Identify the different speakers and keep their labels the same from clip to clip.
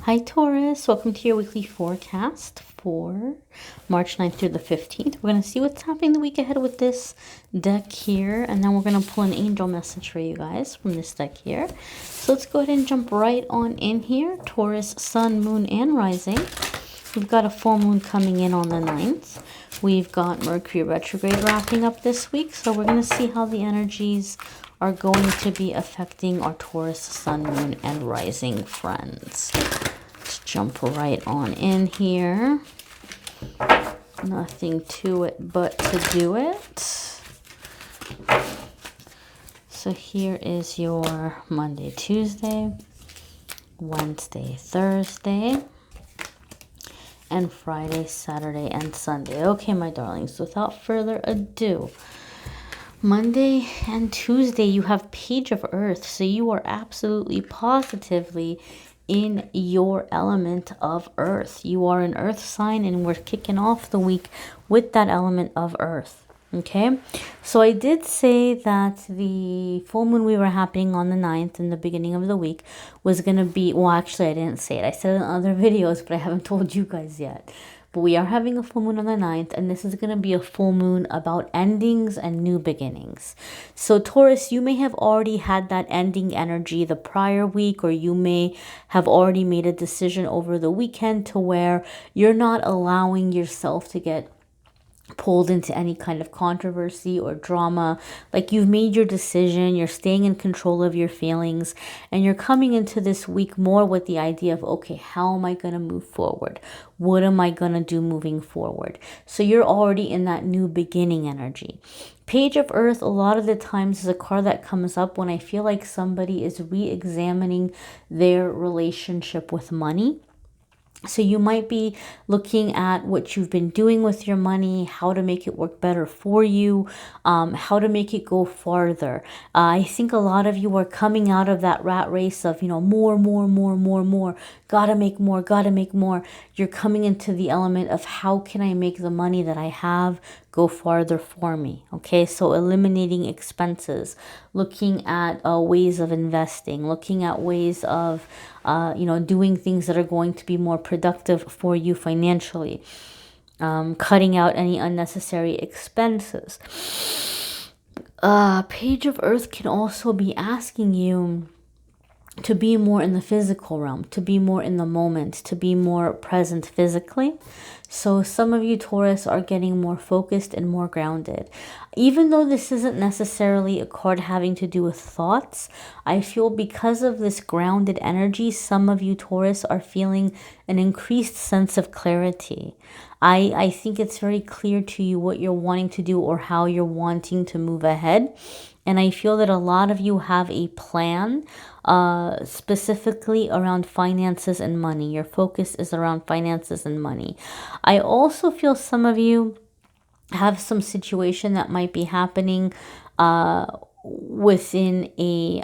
Speaker 1: Hi Taurus, welcome to your weekly forecast for March 9th through the 15th. We're going to see what's happening the week ahead with this deck here, and then we're going to pull an angel message for you guys from this deck here. So let's go ahead and jump right on in here. Taurus, Sun, Moon, and Rising. We've got a full moon coming in on the 9th. We've got Mercury retrograde wrapping up this week, so we're going to see how the energies are going to be affecting our Taurus, Sun, Moon, and Rising friends. Let's jump right on in here. Nothing to it but to do it. So here is your Monday, Tuesday, Wednesday, Thursday, and Friday, Saturday, and Sunday. Okay, my darlings, without further ado, Monday and Tuesday, you have Page of Earth. So you are absolutely positively in your element of Earth. You are an Earth sign, and we're kicking off the week with that element of Earth. Okay, so I did say that the full moon we were happening on the 9th in the beginning of the week was going to be, well, actually, I didn't say it. I said it in other videos, but I haven't told you guys yet. But we are having a full moon on the 9th, and this is going to be a full moon about endings and new beginnings. So Taurus, you may have already had that ending energy the prior week, or you may have already made a decision over the weekend to where you're not allowing yourself to get pulled into any kind of controversy or drama. Like, you've made your decision, you're staying in control of your feelings, and you're coming into this week more with the idea of, okay, how am I going to move forward? What am I going to do moving forward? So you're already in that new beginning energy. Page of Earth, a lot of the times, is a card that comes up when I feel like somebody is re-examining their relationship with money. So you might be looking at what you've been doing with your money, how to make it work better for you, how to make it go farther. I think a lot of you are coming out of that rat race of, more. Gotta make more, gotta make more. You're coming into the element of, how can I make the money that I have go farther for me? Okay, so eliminating expenses, looking at ways of investing, looking at ways of doing things that are going to be more productive for you financially, cutting out any unnecessary expenses. Page of Earth can also be asking you to be more in the physical realm, to be more in the moment, to be more present physically. So some of you Taurus are getting more focused and more grounded. Even though this isn't necessarily a card having to do with thoughts, I feel because of this grounded energy, some of you Taurus are feeling an increased sense of clarity. I think it's very clear to you what you're wanting to do or how you're wanting to move ahead. And I feel that a lot of you have a plan specifically around finances and money. Your focus is around finances and money. I also feel some of you have some situation that might be happening within a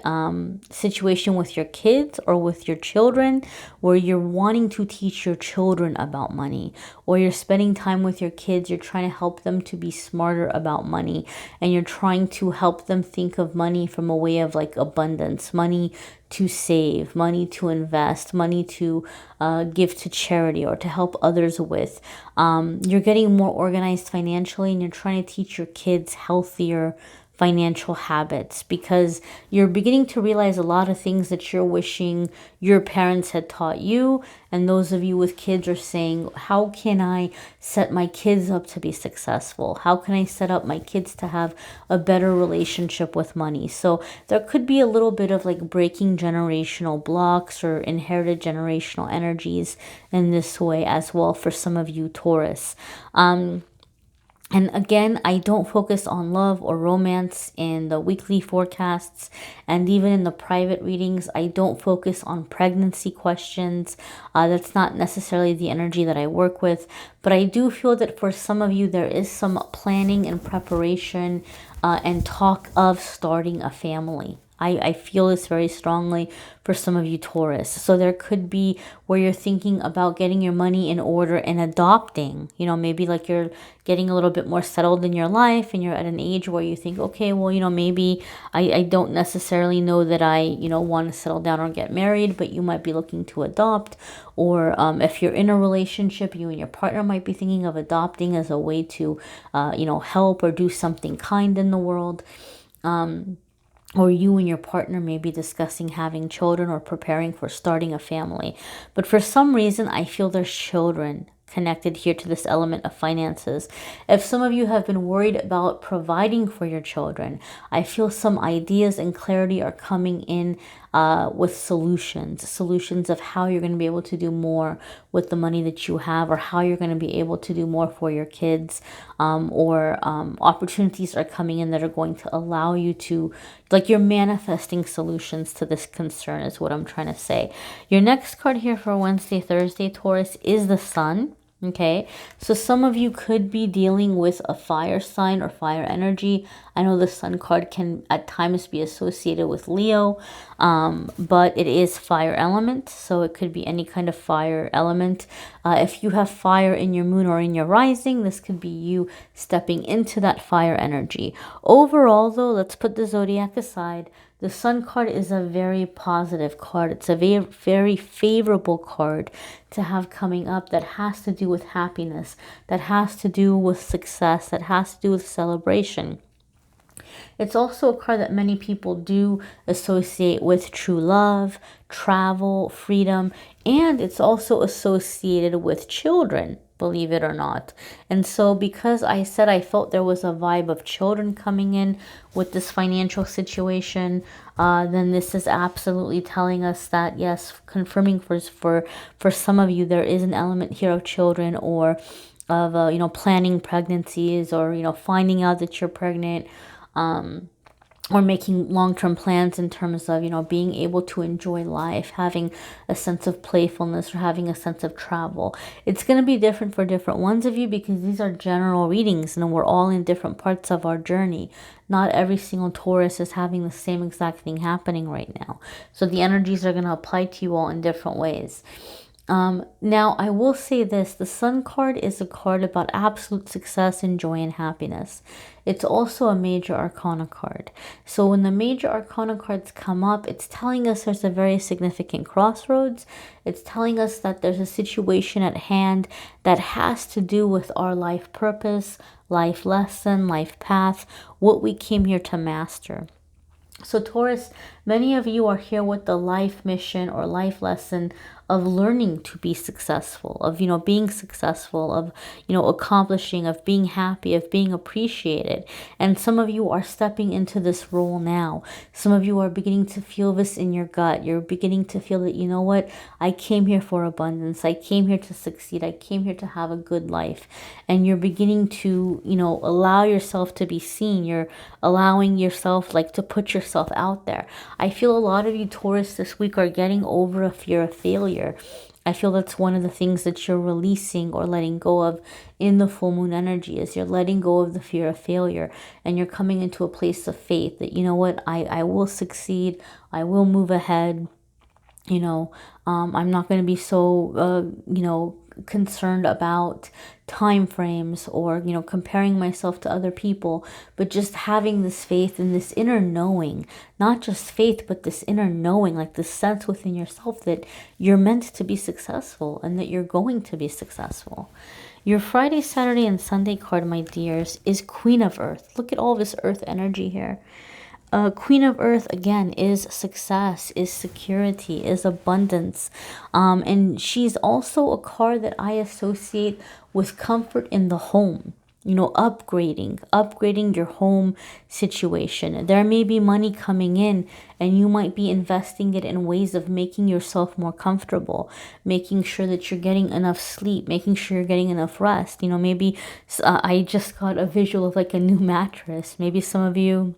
Speaker 1: situation with your kids or with your children, where you're wanting to teach your children about money, or you're spending time with your kids, you're trying to help them to be smarter about money, and you're trying to help them think of money from a way of like abundance, money to save, money to invest, money to give to charity or to help others with. You're getting more organized financially, and you're trying to teach your kids healthier financial habits, because you're beginning to realize a lot of things that you're wishing your parents had taught you. And those of you with kids are saying, how can I set my kids up to be successful? How can I set up my kids to have a better relationship with money? So there could be a little bit of like breaking generational blocks or inherited generational energies in this way as well for some of you Taurus. And again, I don't focus on love or romance in the weekly forecasts, and even in the private readings, I don't focus on pregnancy questions. That's not necessarily the energy that I work with, but I do feel that for some of you, there is some planning and preparation and talk of starting a family. I feel this very strongly for some of you Taurus. So there could be where you're thinking about getting your money in order and adopting, you know, maybe like you're getting a little bit more settled in your life and you're at an age where you think, okay, well, you know, maybe I don't necessarily know that I, you know, want to settle down or get married, but you might be looking to adopt. Or if you're in a relationship, you and your partner might be thinking of adopting as a way to, you know, help or do something kind in the world. Or you and your partner may be discussing having children or preparing for starting a family. But for some reason, I feel there's children connected here to this element of finances. If some of you have been worried about providing for your children, I feel some ideas and clarity are coming in with solutions of how you're going to be able to do more with the money that you have, or how you're going to be able to do more for your kids, or opportunities are coming in that are going to allow you to, like, you're manifesting solutions to this concern is what I'm trying to say. Your next card here for Wednesday, Thursday, Taurus, is the Sun. Okay, so some of you could be dealing with a fire sign or fire energy. I know the Sun card can at times be associated with Leo, but it is fire element, so it could be any kind of fire element. If you have fire in your moon or in your rising, this could be you stepping into that fire energy. Overall, though, let's put the zodiac aside. The Sun card is a very positive card. It's a very, very favorable card to have coming up that has to do with happiness, that has to do with success, that has to do with celebration. It's also a card that many people do associate with true love, travel, freedom, and it's also associated with children, believe it or not. And so because I said I felt there was a vibe of children coming in with this financial situation, then this is absolutely telling us that, yes, confirming for some of you, there is an element here of children, or of, you know, planning pregnancies, or, you know, finding out that you're pregnant, or making long-term plans in terms of, you know, being able to enjoy life, having a sense of playfulness, or having a sense of travel. It's going to be different for different ones of you because these are general readings and we're all in different parts of our journey. Not every single Taurus is having the same exact thing happening right now. So the energies are going to apply to you all in different ways. Now, I will say this, the Sun card is a card about absolute success and joy and happiness. It's also a major arcana card. So when the major arcana cards come up, it's telling us there's a very significant crossroads. It's telling us that there's a situation at hand that has to do with our life purpose, life lesson, life path, what we came here to master. So Taurus, many of you are here with the life mission or life lesson of learning to be successful, of, you know, being successful, of, you know, accomplishing, of being happy, of being appreciated. And some of you are stepping into this role now. Some of you are beginning to feel this in your gut. You're beginning to feel that, you know what, I came here for abundance. I came here to succeed. I came here to have a good life. And you're beginning to, you know, allow yourself to be seen. You're allowing yourself, like, to put yourself out there. I feel a lot of you Taurus this week are getting over a fear of failure. I feel that's one of the things that you're releasing or letting go of in the full moon energy, is you're letting go of the fear of failure, and you're coming into a place of faith that, you know what, I will succeed. I will move ahead. You know, I'm not going to be so, you know, concerned about time frames, or, you know, comparing myself to other people, but just having this faith and this inner knowing, not just faith, but this inner knowing, like this sense within yourself that you're meant to be successful and that you're going to be successful. Your Friday, Saturday, and Sunday card, my dears, is Queen of Earth. Look at all this earth energy here. Queen of Earth, again, is success, is security, is abundance. And she's also a card that I associate with comfort in the home. You know, upgrading your home situation. There may be money coming in, and you might be investing it in ways of making yourself more comfortable, making sure that you're getting enough sleep, making sure you're getting enough rest. You know, maybe I just got a visual of like a new mattress. Maybe some of you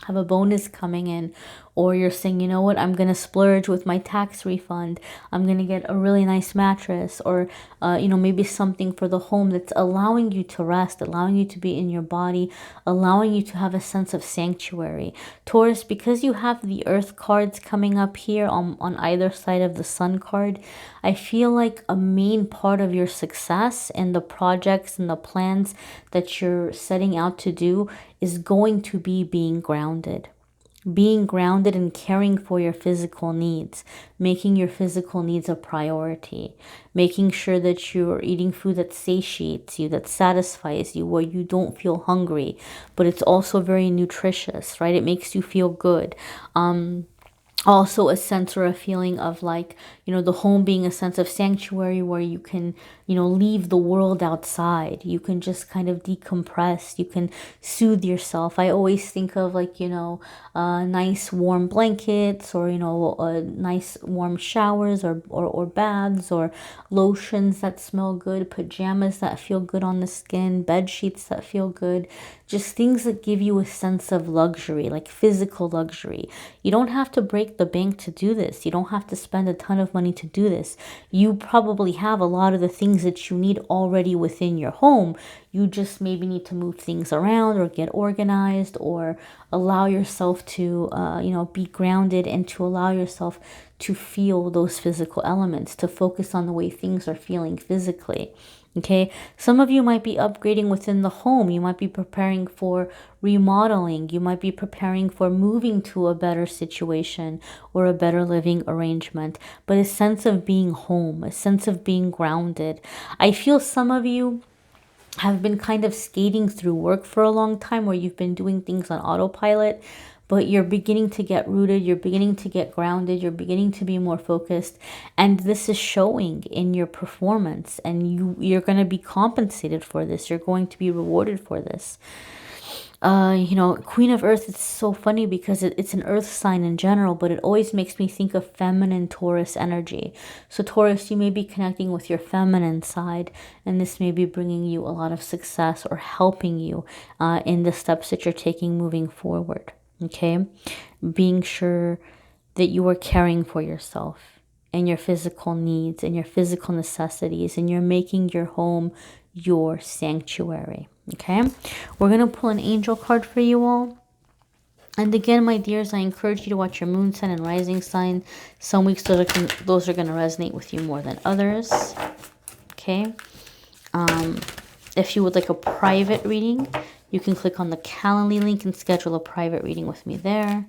Speaker 1: have a bonus coming in, Or you're saying, you know what, I'm going to splurge with my tax refund. I'm going to get a really nice mattress, or, you know, maybe something for the home that's allowing you to rest, allowing you to be in your body, allowing you to have a sense of sanctuary. Taurus, because you have the earth cards coming up here on either side of the sun card, I feel like a main part of your success and the projects and the plans that you're setting out to do is going to be being grounded. Being grounded and caring for your physical needs, making your physical needs a priority, making sure that you're eating food that satiates you, that satisfies you, where you don't feel hungry, but it's also very nutritious, right? It makes you feel good. Also a sense or a feeling of like, you know, the home being a sense of sanctuary where you can, you know, leave the world outside. You can just kind of decompress. You can soothe yourself. I always think of like, you know, nice warm blankets, or, you know, nice warm showers, or baths, or lotions that smell good, pajamas that feel good on the skin, bed sheets that feel good, just things that give you a sense of luxury, like physical luxury. You don't have to break the bank to do this. You don't have to spend a ton of money to do this. You probably have a lot of the things that you need already within your home. You just maybe need to move things around, or get organized, or allow yourself to, you know, be grounded, and to allow yourself to feel those physical elements, to focus on the way things are feeling physically. Okay, some of you might be upgrading within the home. You might be preparing for remodeling. You might be preparing for moving to a better situation or a better living arrangement. But a sense of being home, a sense of being grounded. I feel some of you have been kind of skating through work for a long time, where you've been doing things on autopilot, but you're beginning to get rooted, you're beginning to get grounded, you're beginning to be more focused, and this is showing in your performance, and you're going to be compensated for this. You're going to be rewarded for this. You know, Queen of Earth, it's so funny because it's an earth sign in general, but it always makes me think of feminine Taurus energy. So Taurus, you may be connecting with your feminine side, and this may be bringing you a lot of success, or helping you in the steps that you're taking moving forward. Okay, being sure that you are caring for yourself and your physical needs and your physical necessities, and you're making your home your sanctuary. Okay, we're going to pull an angel card for you all. And again, my dears, I encourage you to watch your moon sign and rising sign. Some weeks those are going to resonate with you more than others. Okay, if you would like a private reading, you can click on the Calendly link and schedule a private reading with me there.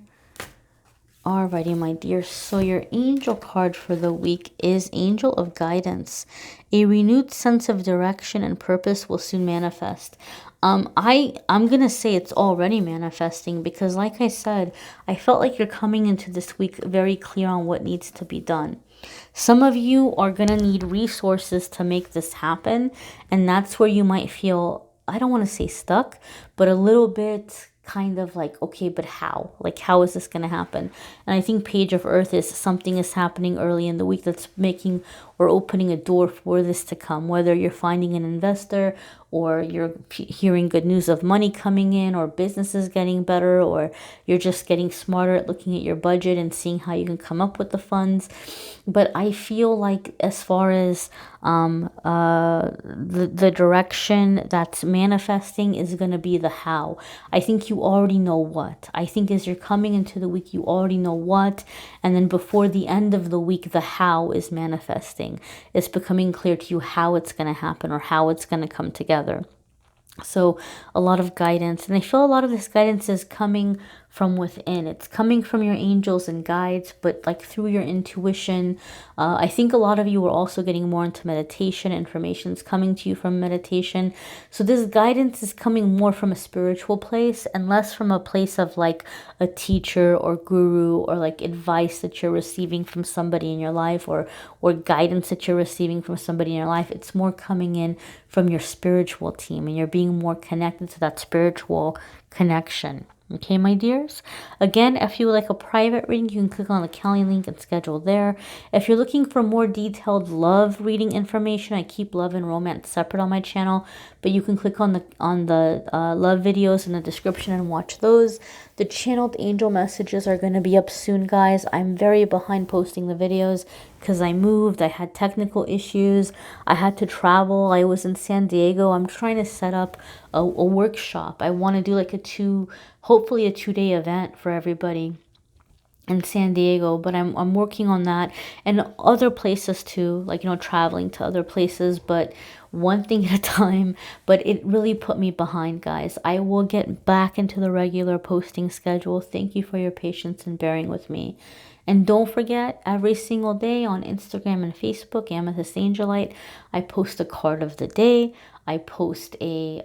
Speaker 1: Alrighty, my dear. So your angel card for the week is Angel of Guidance. A renewed sense of direction and purpose will soon manifest. I'm going to say it's already manifesting, because like I said, I felt like you're coming into this week very clear on what needs to be done. Some of you are going to need resources to make this happen, and that's where you might feel, I don't want to say stuck, but a little bit kind of like, okay, but how? Like, how is this going to happen? And I think Page of Earth is something is happening early in the week that's making or opening a door for this to come, whether you're finding an investor, or you're hearing good news of money coming in, or business is getting better, or you're just getting smarter at looking at your budget and seeing how you can come up with the funds. But I feel like as far as the direction that's manifesting is going to be the how. I think you already know what. I think as you're coming into the week, you already know what. And then before the end of the week, the how is manifesting. It's becoming clear to you how it's going to happen, or how it's going to come together. So a lot of guidance, and I feel a lot of this guidance is coming from within. It's coming from your angels and guides, but like through your intuition. I think a lot of you are also getting more into meditation. Information is coming to you from meditation. So this guidance is coming more from a spiritual place, and less from a place of like a teacher or guru, or like advice that you're receiving from somebody in your life, or guidance that you're receiving from somebody in your life. It's more coming in from your spiritual team, and you're being more connected to that spiritual connection. Okay, my dears. Again, if you would like a private reading, you can click on the Calendly link and schedule there. If you're looking for more detailed love reading information, I keep love and romance separate on my channel, but you can click on the love videos in the description and watch those. The channeled angel messages are going to be up soon, guys. I'm very behind posting the videos because I moved. I had technical issues. I had to travel. I was in San Diego. I'm trying to set up a workshop. I want to do like hopefully a 2-day event for everybody in San Diego, but I'm working on that, and other places too, like, you know, traveling to other places, but one thing at a time. But it really put me behind, guys. I will get back into the regular posting schedule. Thank you for your patience and bearing with me. And don't forget, every single day on Instagram and Facebook, Amethyst Angellight, I post a card of the day. I post a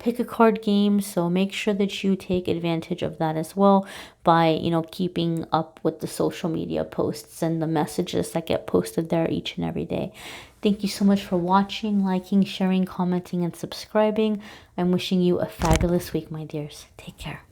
Speaker 1: pick a card game, so make sure that you take advantage of that as well by, you know, keeping up with the social media posts and the messages that get posted there each and every day. Thank you so much for watching, liking, sharing, commenting, and subscribing. I'm wishing you a fabulous week, my dears. Take care.